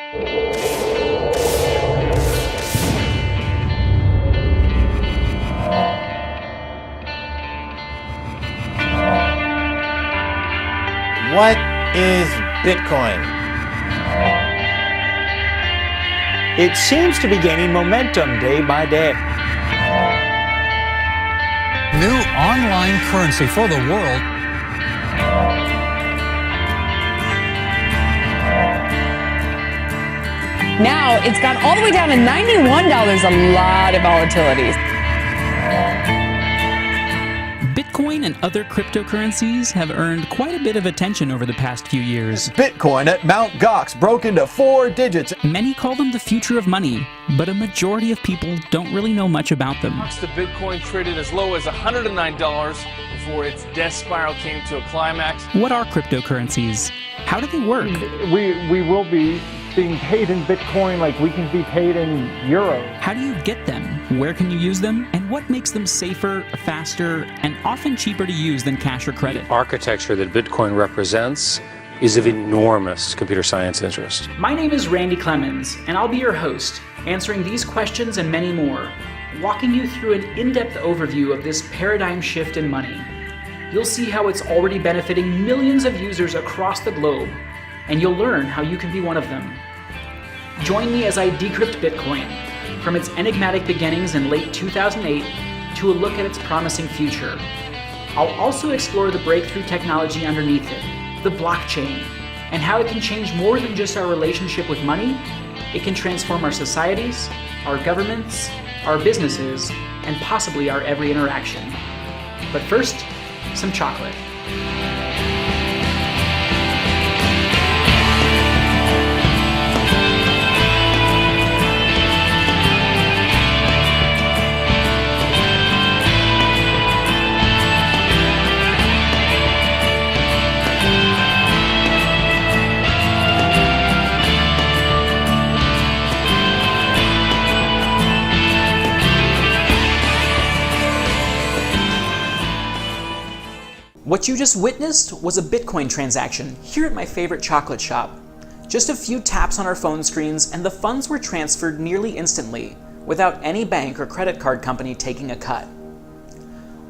What is Bitcoin? It seems to be gaining momentum day by day. New online currency for the world. Now it's gone all the way down to $91, a lot of volatility. Bitcoin and other cryptocurrencies have earned quite a bit of attention over the past few years. Bitcoin at Mt. Gox broke into 4 digits. Many call them the future of money, but a majority of people don't really know much about them. The Bitcoin traded as low as $109 before its death spiral came to a climax. What are cryptocurrencies? How do they work? We will be being paid in Bitcoin like we can be paid in euro. How do you get them? Where can you use them? And what makes them safer, faster, and often cheaper to use than cash or credit? Architecture that Bitcoin represents is of enormous computer science interest. My name is Randy Clemens, and I'll be your host, answering these questions and many more, walking you through an in-depth overview of this paradigm shift in money. You'll see how it's already benefiting millions of users across the globe, and you'll learn how you can be one of them. Join me as I decrypt Bitcoin, from its enigmatic beginnings in late 2008 to a look at its promising future. I'll also explore the breakthrough technology underneath it, the blockchain, and how it can change more than just our relationship with money. It can transform our societies, our governments, our businesses, and possibly our every interaction. But first, some chocolate. What you just witnessed was a Bitcoin transaction here at my favorite chocolate shop. Just a few taps on our phone screens and the funds were transferred nearly instantly, without any bank or credit card company taking a cut.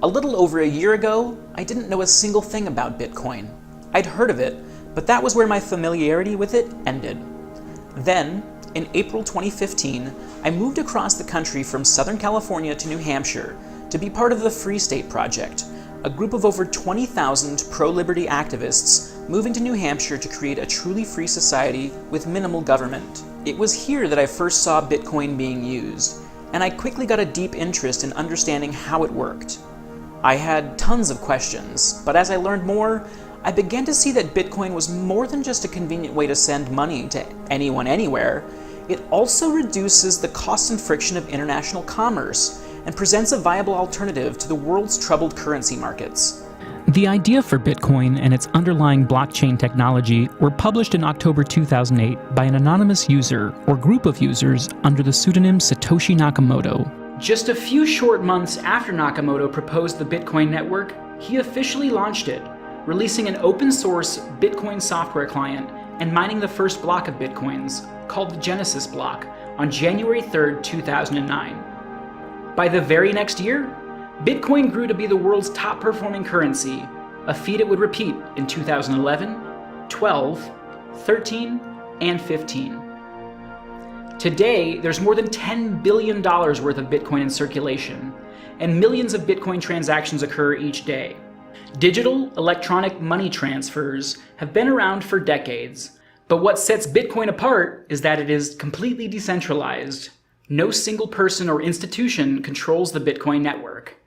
A little over a year ago, I didn't know a single thing about Bitcoin. I'd heard of it, but that was where my familiarity with it ended. Then, in April 2015, I moved across the country from Southern California to New Hampshire to be part of the Free State Project, a group of over 20,000 pro-liberty activists moving to New Hampshire to create a truly free society with minimal government. It was here that I first saw Bitcoin being used, and I quickly got a deep interest in understanding how it worked. I had tons of questions, but as I learned more, I began to see that Bitcoin was more than just a convenient way to send money to anyone anywhere. It also reduces the cost and friction of international commerce and presents a viable alternative to the world's troubled currency markets. The idea for Bitcoin and its underlying blockchain technology were published in October 2008 by an anonymous user or group of users under the pseudonym Satoshi Nakamoto. Just a few short months after Nakamoto proposed the Bitcoin network, he officially launched it, releasing an open-source Bitcoin software client and mining the first block of Bitcoins, called the Genesis block, on January 3rd, 2009. By the very next year, Bitcoin grew to be the world's top-performing currency, a feat it would repeat in 2011, 12, 13, and 15. Today, there's more than $10 billion worth of Bitcoin in circulation, and millions of Bitcoin transactions occur each day. Digital electronic money transfers have been around for decades, but what sets Bitcoin apart is that it is completely decentralized. No single person or institution controls the Bitcoin network,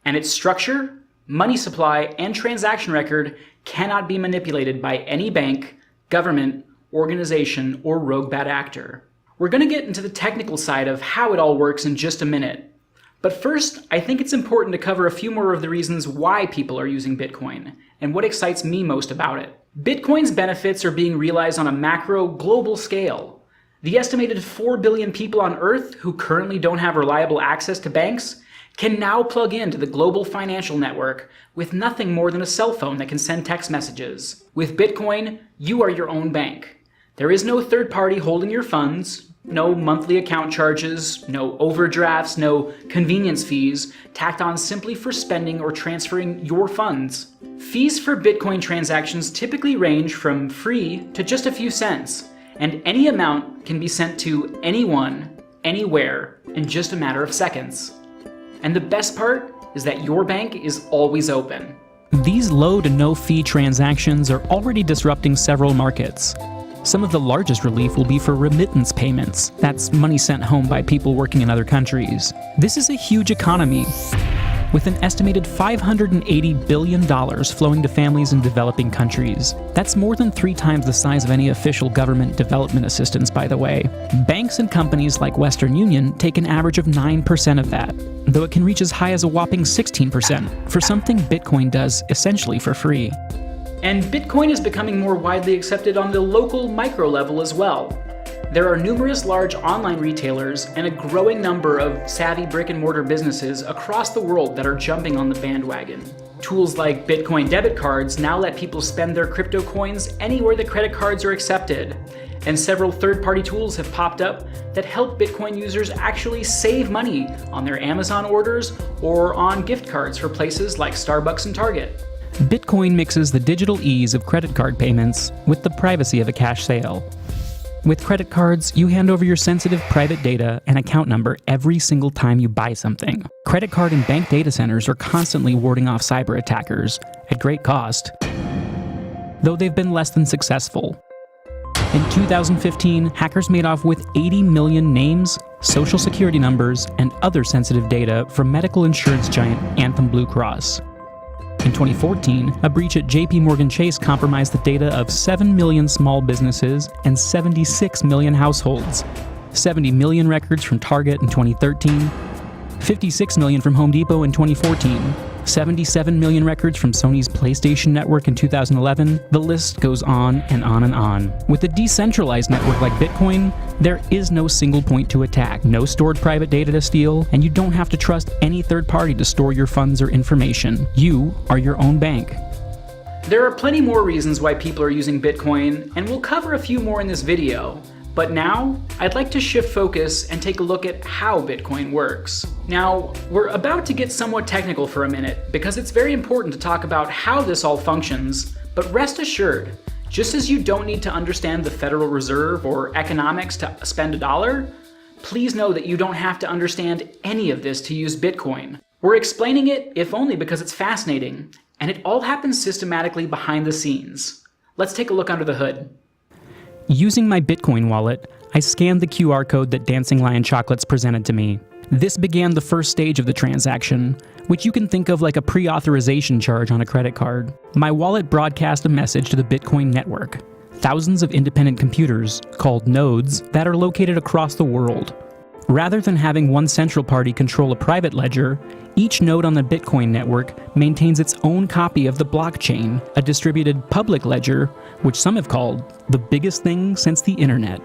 and its structure, money supply, and transaction record cannot be manipulated by any bank, government, organization, or rogue bad actor. We're going to get into the technical side of how it all works in just a minute. But first, I think it's important to cover a few more of the reasons why people are using Bitcoin, and what excites me most about it. Bitcoin's benefits are being realized on a macro, global scale. The estimated 4 billion people on Earth who currently don't have reliable access to banks can now plug into the global financial network with nothing more than a cell phone that can send text messages. With Bitcoin, you are your own bank. There is no third party holding your funds, no monthly account charges, no overdrafts, no convenience fees tacked on simply for spending or transferring your funds. Fees for Bitcoin transactions typically range from free to just a few cents, and any amount can be sent to anyone, anywhere, in just a matter of seconds. And the best part is that your bank is always open. These low to no fee transactions are already disrupting several markets. Some of the largest relief will be for remittance payments. That's money sent home by people working in other countries. This is a huge economy, with an estimated $580 billion flowing to families in developing countries. That's more than 3 times the size of any official government development assistance, by the way. Banks and companies like Western Union take an average of 9% of that, though it can reach as high as a whopping 16% for something Bitcoin does essentially for free. And Bitcoin is becoming more widely accepted on the local micro level as well. There are numerous large online retailers and a growing number of savvy brick-and-mortar businesses across the world that are jumping on the bandwagon. Tools like Bitcoin debit cards now let people spend their crypto coins anywhere the credit cards are accepted. And several third-party tools have popped up that help Bitcoin users actually save money on their Amazon orders or on gift cards for places like Starbucks and Target. Bitcoin mixes the digital ease of credit card payments with the privacy of a cash sale. With credit cards, you hand over your sensitive private data and account number every single time you buy something. Credit card and bank data centers are constantly warding off cyber attackers, at great cost, though they've been less than successful. In 2015, hackers made off with 80 million names, social security numbers, and other sensitive data from medical insurance giant Anthem Blue Cross. In 2014, a breach at JP Morgan Chase compromised the data of 7 million small businesses and 76 million households. 70 million records from Target in 2013, 56 million from Home Depot in 2014, 77 million records from Sony's PlayStation network in 2011. The list goes on and on and on. With a decentralized network like Bitcoin, there is no single point to attack, no stored private data to steal, and you don't have to trust any third party to store your funds or information. You are your own bank. There are plenty more reasons why people are using Bitcoin, and we'll cover a few more in this video. But now, I'd like to shift focus and take a look at how Bitcoin works. Now, we're about to get somewhat technical for a minute, because it's very important to talk about how this all functions, but rest assured, just as you don't need to understand the Federal Reserve or economics to spend $1, please know that you don't have to understand any of this to use Bitcoin. We're explaining it, if only because it's fascinating, and it all happens systematically behind the scenes. Let's take a look under the hood. Using my Bitcoin wallet, I scanned the QR code that Dancing Lion Chocolates presented to me. This began the first stage of the transaction, which you can think of like a pre-authorization charge on a credit card. My wallet broadcast a message to the Bitcoin network, thousands of independent computers, called nodes, that are located across the world. Rather than having one central party control a private ledger, each node on the Bitcoin network maintains its own copy of the blockchain, a distributed public ledger, which some have called the biggest thing since the internet.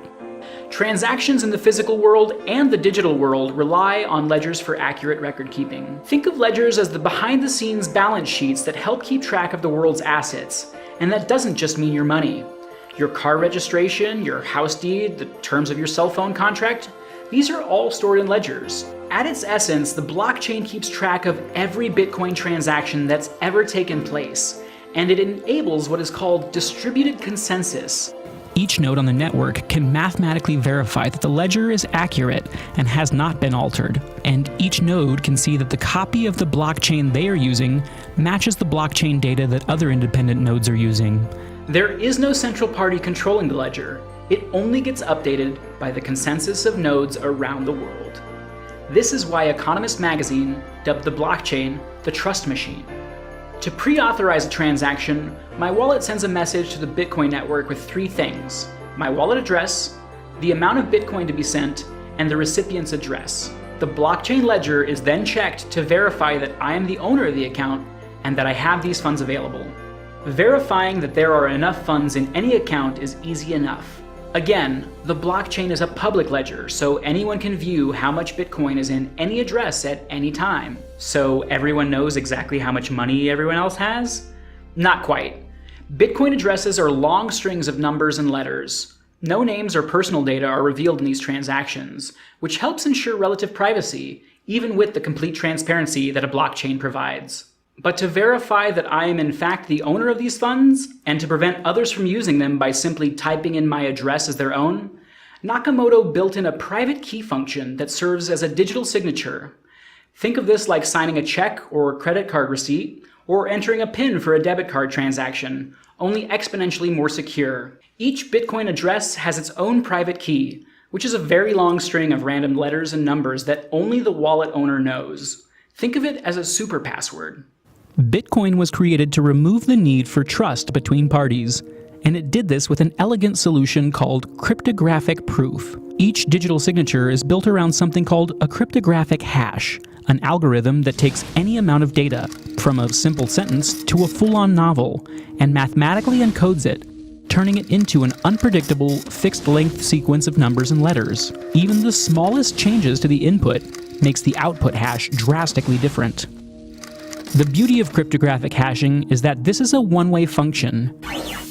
Transactions in the physical world and the digital world rely on ledgers for accurate record keeping. Think of ledgers as the behind-the-scenes balance sheets that help keep track of the world's assets. And that doesn't just mean your money. Your car registration, your house deed, the terms of your cell phone contract, these are all stored in ledgers. At its essence, the blockchain keeps track of every Bitcoin transaction that's ever taken place, and it enables what is called distributed consensus. Each node on the network can mathematically verify that the ledger is accurate and has not been altered, and each node can see that the copy of the blockchain they are using matches the blockchain data that other independent nodes are using. There is no central party controlling the ledger. It only gets updated by the consensus of nodes around the world. This is why Economist magazine dubbed the blockchain the trust machine. To pre-authorize a transaction, my wallet sends a message to the Bitcoin network with 3 things: my wallet address, the amount of Bitcoin to be sent, and the recipient's address. The blockchain ledger is then checked to verify that I am the owner of the account and that I have these funds available. Verifying that there are enough funds in any account is easy enough. Again, the blockchain is a public ledger, so anyone can view how much Bitcoin is in any address at any time. So everyone knows exactly how much money everyone else has? Not quite. Bitcoin addresses are long strings of numbers and letters. No names or personal data are revealed in these transactions, which helps ensure relative privacy, even with the complete transparency that a blockchain provides. But to verify that I am in fact the owner of these funds, and to prevent others from using them by simply typing in my address as their own, Nakamoto built in a private key function that serves as a digital signature. Think of this like signing a check or credit card receipt, or entering a PIN for a debit card transaction, only exponentially more secure. Each Bitcoin address has its own private key, which is a very long string of random letters and numbers that only the wallet owner knows. Think of it as a super password. Bitcoin was created to remove the need for trust between parties, and it did this with an elegant solution called cryptographic proof. Each digital signature is built around something called a cryptographic hash, an algorithm that takes any amount of data, from a simple sentence to a full-on novel, and mathematically encodes it, turning it into an unpredictable, fixed-length sequence of numbers and letters. Even the smallest changes to the input makes the output hash drastically different. The beauty of cryptographic hashing is that this is a one-way function.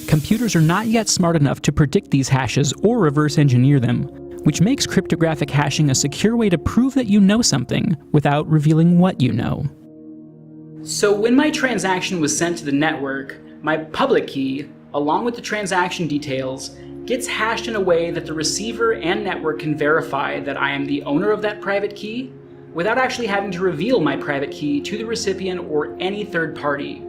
Computers are not yet smart enough to predict these hashes or reverse engineer them, which makes cryptographic hashing a secure way to prove that you know something without revealing what you know. So when my transaction was sent to the network, my public key, along with the transaction details, gets hashed in a way that the receiver and network can verify that I am the owner of that private key, without actually having to reveal my private key to the recipient or any third party.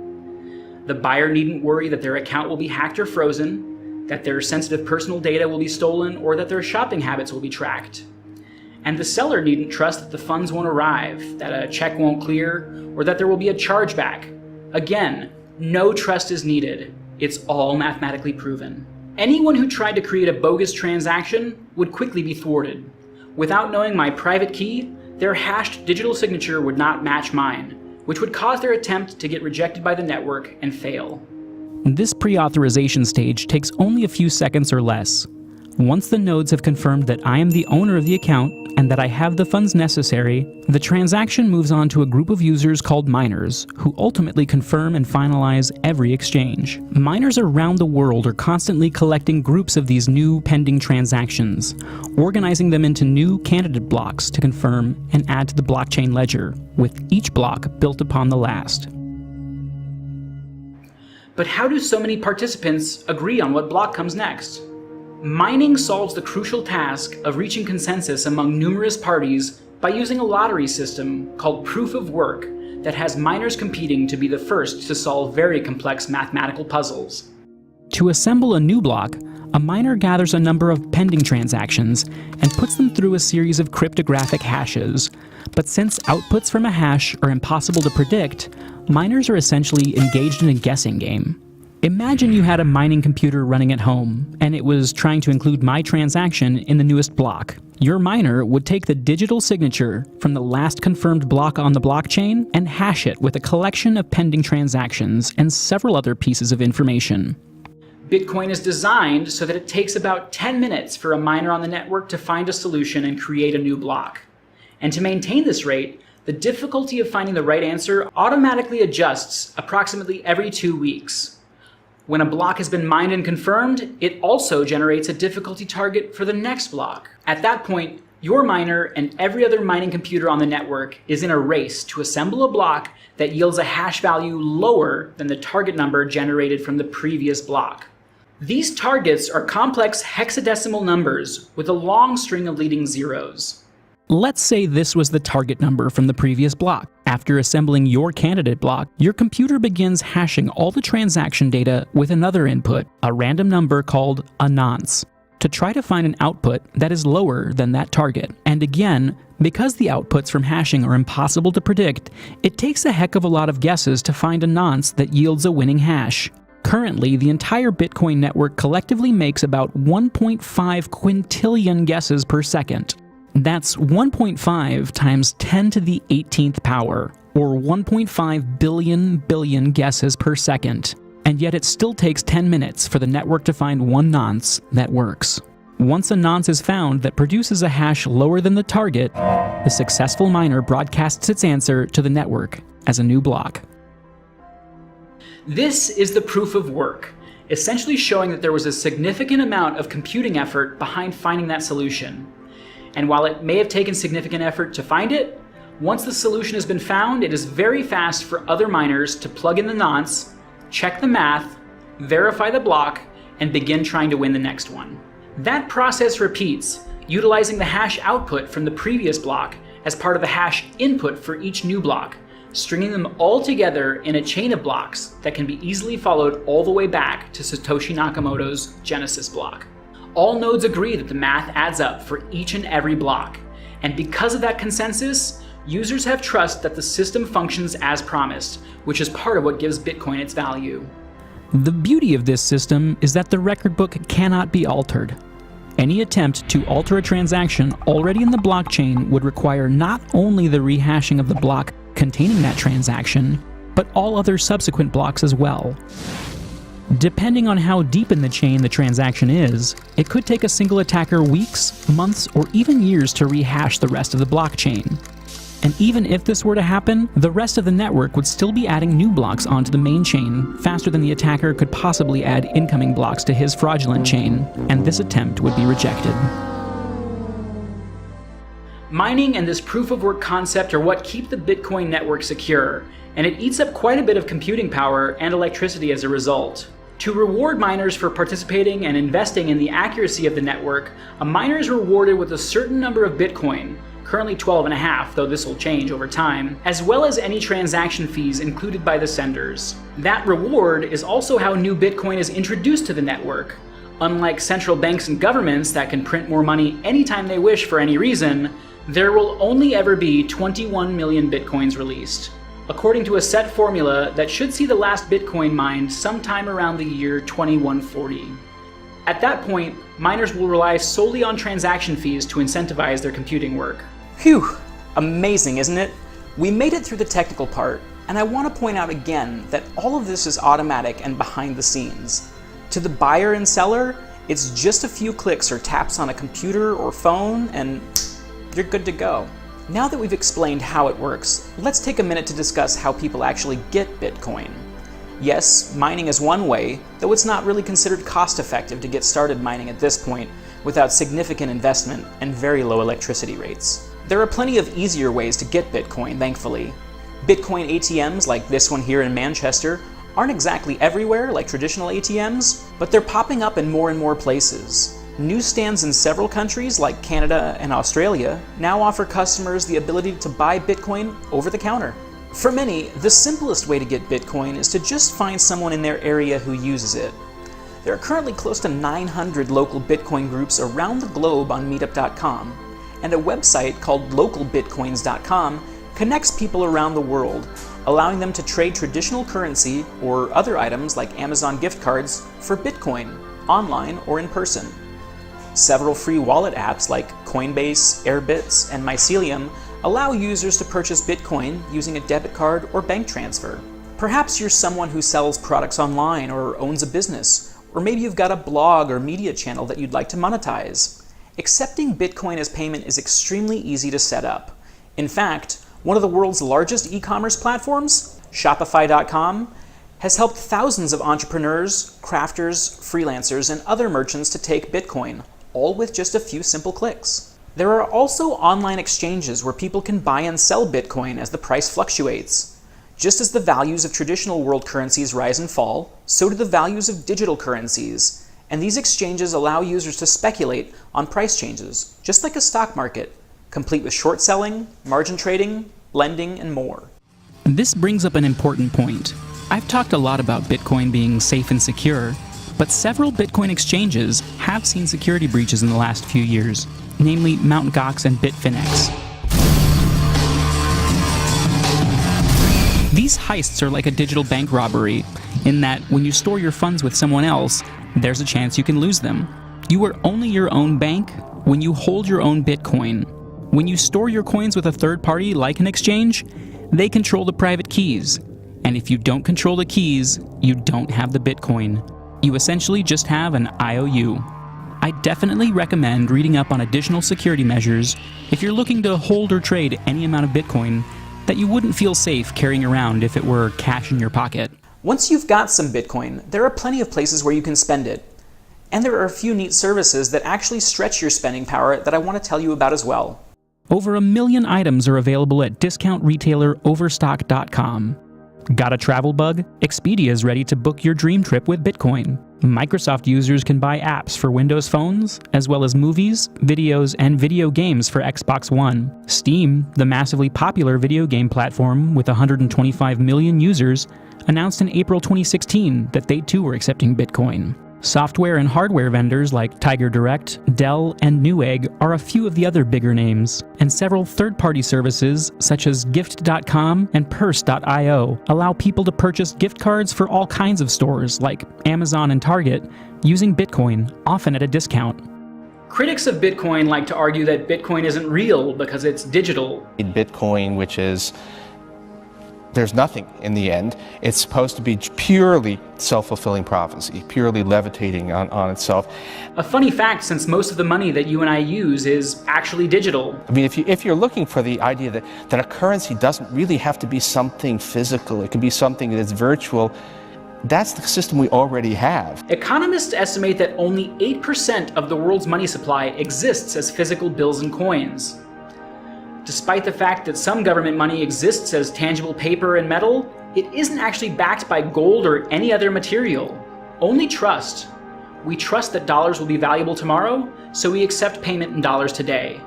The buyer needn't worry that their account will be hacked or frozen, that their sensitive personal data will be stolen, or that their shopping habits will be tracked. And the seller needn't trust that the funds won't arrive, that a check won't clear, or that there will be a chargeback. Again, no trust is needed. It's all mathematically proven. Anyone who tried to create a bogus transaction would quickly be thwarted. Without knowing my private key, their hashed digital signature would not match mine, which would cause their attempt to get rejected by the network and fail. This pre-authorization stage takes only a few seconds or less. Once the nodes have confirmed that I am the owner of the account and that I have the funds necessary, the transaction moves on to a group of users called miners, who ultimately confirm and finalize every exchange. Miners around the world are constantly collecting groups of these new pending transactions, organizing them into new candidate blocks to confirm and add to the blockchain ledger, with each block built upon the last. But how do so many participants agree on what block comes next? Mining solves the crucial task of reaching consensus among numerous parties by using a lottery system called proof of work that has miners competing to be the first to solve very complex mathematical puzzles. To assemble a new block, a miner gathers a number of pending transactions and puts them through a series of cryptographic hashes. But since outputs from a hash are impossible to predict, miners are essentially engaged in a guessing game. Imagine you had a mining computer running at home, and it was trying to include my transaction in the newest block. Your miner would take the digital signature from the last confirmed block on the blockchain and hash it with a collection of pending transactions and several other pieces of information. Bitcoin is designed so that it takes about 10 minutes for a miner on the network to find a solution and create a new block. And to maintain this rate, the difficulty of finding the right answer automatically adjusts approximately every 2 weeks. When a block has been mined and confirmed, it also generates a difficulty target for the next block. At that point, your miner and every other mining computer on the network is in a race to assemble a block that yields a hash value lower than the target number generated from the previous block. These targets are complex hexadecimal numbers with a long string of leading zeros. Let's say this was the target number from the previous block. After assembling your candidate block, your computer begins hashing all the transaction data with another input, a random number called a nonce, to try to find an output that is lower than that target. And again, because the outputs from hashing are impossible to predict, it takes a heck of a lot of guesses to find a nonce that yields a winning hash. Currently, the entire Bitcoin network collectively makes about 1.5 quintillion guesses per second. That's 1.5 times 10 to the 18th power, or 1.5 billion guesses per second. And yet it still takes 10 minutes for the network to find one nonce that works. Once a nonce is found that produces a hash lower than the target, the successful miner broadcasts its answer to the network as a new block. This is the proof of work, essentially showing that there was a significant amount of computing effort behind finding that solution. And while it may have taken significant effort to find it, once the solution has been found, it is very fast for other miners to plug in the nonce, check the math, verify the block, and begin trying to win the next one. That process repeats, utilizing the hash output from the previous block as part of the hash input for each new block, stringing them all together in a chain of blocks that can be easily followed all the way back to Satoshi Nakamoto's Genesis block. All nodes agree that the math adds up for each and every block, and because of that consensus, users have trust that the system functions as promised, which is part of what gives Bitcoin its value. The beauty of this system is that the record book cannot be altered. Any attempt to alter a transaction already in the blockchain would require not only the rehashing of the block containing that transaction, but all other subsequent blocks as well. Depending on how deep in the chain the transaction is, it could take a single attacker weeks, months, or even years to rehash the rest of the blockchain. And even if this were to happen, the rest of the network would still be adding new blocks onto the main chain faster than the attacker could possibly add incoming blocks to his fraudulent chain, and this attempt would be rejected. Mining and this proof-of-work concept are what keep the Bitcoin network secure, and it eats up quite a bit of computing power and electricity as a result. To reward miners for participating and investing in the accuracy of the network, a miner is rewarded with a certain number of Bitcoin, currently 12.5, though this will change over time, as well as any transaction fees included by the senders. That reward is also how new Bitcoin is introduced to the network. Unlike central banks and governments that can print more money anytime they wish for any reason, there will only ever be 21 million Bitcoins released, according to a set formula that should see the last Bitcoin mined sometime around the year 2140. At that point, miners will rely solely on transaction fees to incentivize their computing work. Phew, amazing, isn't it? We made it through the technical part, and I want to point out again that all of this is automatic and behind the scenes. To the buyer and seller, it's just a few clicks or taps on a computer or phone, and you're good to go. Now that we've explained how it works, let's take a minute to discuss how people actually get Bitcoin. Yes, mining is one way, though it's not really considered cost-effective to get started mining at this point without significant investment and very low electricity rates. There are plenty of easier ways to get Bitcoin, thankfully. Bitcoin ATMs like this one here in Manchester aren't exactly everywhere like traditional ATMs, but they're popping up in more places. Newsstands in several countries like Canada and Australia now offer customers the ability to buy Bitcoin over the counter. For many, the simplest way to get Bitcoin is to just find someone in their area who uses it. There are currently close to 900 local Bitcoin groups around the globe on meetup.com, and a website called localbitcoins.com connects people around the world, allowing them to trade traditional currency or other items like Amazon gift cards for Bitcoin, online or in person. Several free wallet apps like Coinbase, Airbitz, and Mycelium allow users to purchase Bitcoin using a debit card or bank transfer. Perhaps you're someone who sells products online or owns a business, or maybe you've got a blog or media channel that you'd like to monetize. Accepting Bitcoin as payment is extremely easy to set up. In fact, one of the world's largest e-commerce platforms, Shopify.com, has helped thousands of entrepreneurs, crafters, freelancers, and other merchants to take Bitcoin, all with just a few simple clicks. There are also online exchanges where people can buy and sell Bitcoin as the price fluctuates. Just as the values of traditional world currencies rise and fall, so do the values of digital currencies, and these exchanges allow users to speculate on price changes, just like a stock market, complete with short selling, margin trading, blending, and more. This brings up an important point. I've talked a lot about Bitcoin being safe and secure, but several Bitcoin exchanges have seen security breaches in the last few years, namely Mt. Gox and Bitfinex. These heists are like a digital bank robbery, in that when you store your funds with someone else, there's a chance you can lose them. You are only your own bank when you hold your own Bitcoin. When you store your coins with a third party like an exchange, they control the private keys. And if you don't control the keys, you don't have the Bitcoin. You essentially just have an IOU. I definitely recommend reading up on additional security measures if you're looking to hold or trade any amount of Bitcoin that you wouldn't feel safe carrying around if it were cash in your pocket. Once you've got some Bitcoin, there are plenty of places where you can spend it. And there are a few neat services that actually stretch your spending power that I want to tell you about as well. Over 1 million items are available at discount retailer Overstock.com. Got a travel bug? Expedia is ready to book your dream trip with Bitcoin. Microsoft users can buy apps for Windows phones, as well as movies, videos, and video games for Xbox One. Steam, the massively popular video game platform with 125 million users, announced in April 2016 that they too were accepting Bitcoin. Software and hardware vendors like Tiger Direct, Dell, and Newegg are a few of the other bigger names, and several third-party services such as Gift.com and Purse.io allow people to purchase gift cards for all kinds of stores like Amazon and Target using Bitcoin, often at a discount. Critics of Bitcoin like to argue that Bitcoin isn't real because it's digital. Bitcoin, which is, there's nothing in the end. It's supposed to be purely self-fulfilling prophecy, purely levitating on itself. A funny fact, since most of the money that you and I use is actually digital. I mean, if you're looking for the idea that a currency doesn't really have to be something physical, it can be something that's virtual, that's the system we already have. Economists estimate that only 8% of the world's money supply exists as physical bills and coins. Despite the fact that some government money exists as tangible paper and metal, it isn't actually backed by gold or any other material. Only trust. We trust that dollars will be valuable tomorrow, so we accept payment in dollars today.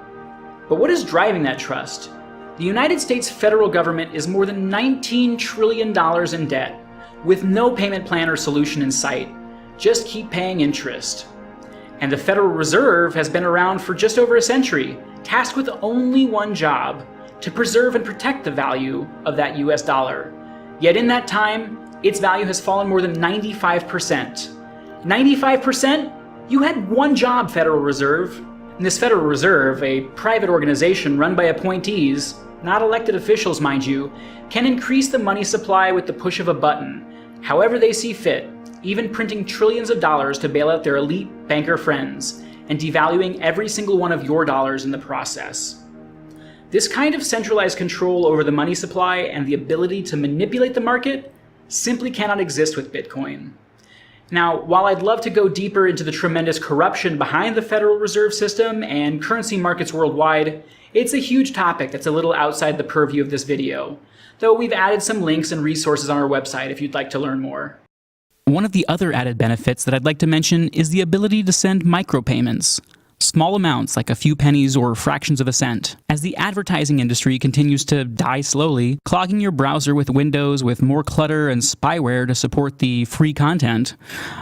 But what is driving that trust? The United States federal government is more than $19 trillion in debt, with no payment plan or solution in sight. Just keep paying interest. And the Federal Reserve has been around for just over a century, tasked with only one job: to preserve and protect the value of that US dollar. Yet in that time, its value has fallen more than 95%. 95%? You had one job, Federal Reserve. And this Federal Reserve, a private organization run by appointees, not elected officials, mind you, can increase the money supply with the push of a button, however they see fit, even printing trillions of dollars to bail out their elite banker friends, and devaluing every single one of your dollars in the process. This kind of centralized control over the money supply and the ability to manipulate the market simply cannot exist with Bitcoin. Now, while I'd love to go deeper into the tremendous corruption behind the Federal Reserve System and currency markets worldwide, it's a huge topic that's a little outside the purview of this video, though we've added some links and resources on our website if you'd like to learn more. One of the other added benefits that I'd like to mention is the ability to send micropayments. Small amounts like a few pennies or fractions of a cent. As the advertising industry continues to die slowly, clogging your browser with windows with more clutter and spyware to support the free content,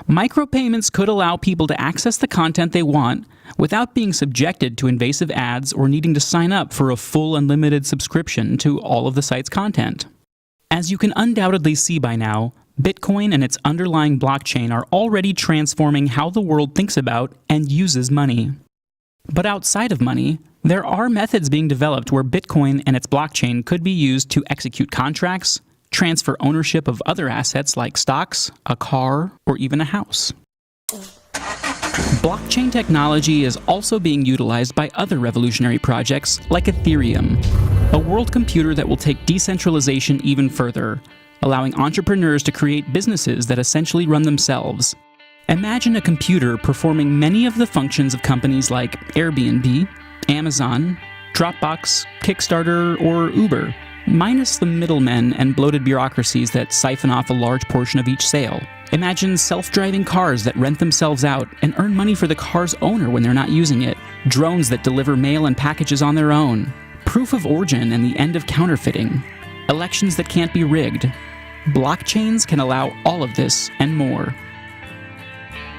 micropayments could allow people to access the content they want without being subjected to invasive ads or needing to sign up for a full unlimited subscription to all of the site's content. As you can undoubtedly see by now, Bitcoin and its underlying blockchain are already transforming how the world thinks about and uses money. But outside of money, there are methods being developed where Bitcoin and its blockchain could be used to execute contracts, transfer ownership of other assets like stocks, a car, or even a house. Blockchain technology is also being utilized by other revolutionary projects like Ethereum, a world computer that will take decentralization even further, allowing entrepreneurs to create businesses that essentially run themselves. Imagine a computer performing many of the functions of companies like Airbnb, Amazon, Dropbox, Kickstarter, or Uber, minus the middlemen and bloated bureaucracies that siphon off a large portion of each sale. Imagine self-driving cars that rent themselves out and earn money for the car's owner when they're not using it, drones that deliver mail and packages on their own, proof of origin and the end of counterfeiting, elections that can't be rigged. Blockchains can allow all of this and more.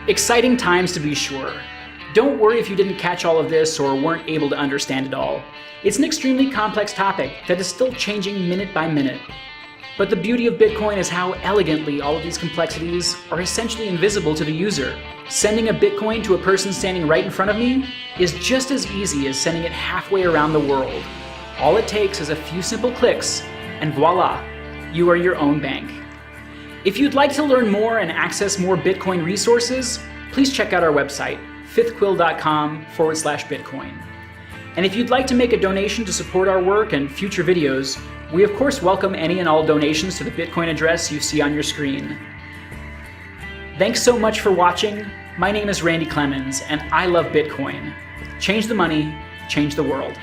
Exciting times to be sure. Don't worry if you didn't catch all of this or weren't able to understand it all. It's an extremely complex topic that is still changing minute by minute. But the beauty of Bitcoin is how elegantly all of these complexities are essentially invisible to the user. Sending a Bitcoin to a person standing right in front of me is just as easy as sending it halfway around the world. All it takes is a few simple clicks, and voila, you are your own bank. If you'd like to learn more and access more Bitcoin resources, please check out our website, fifthquill.com/Bitcoin. And if you'd like to make a donation to support our work and future videos, We of course welcome any and all donations to the Bitcoin address you see on your screen. Thanks so much for watching. My name is Randy Clemens, and I love Bitcoin. Change the money, change the world.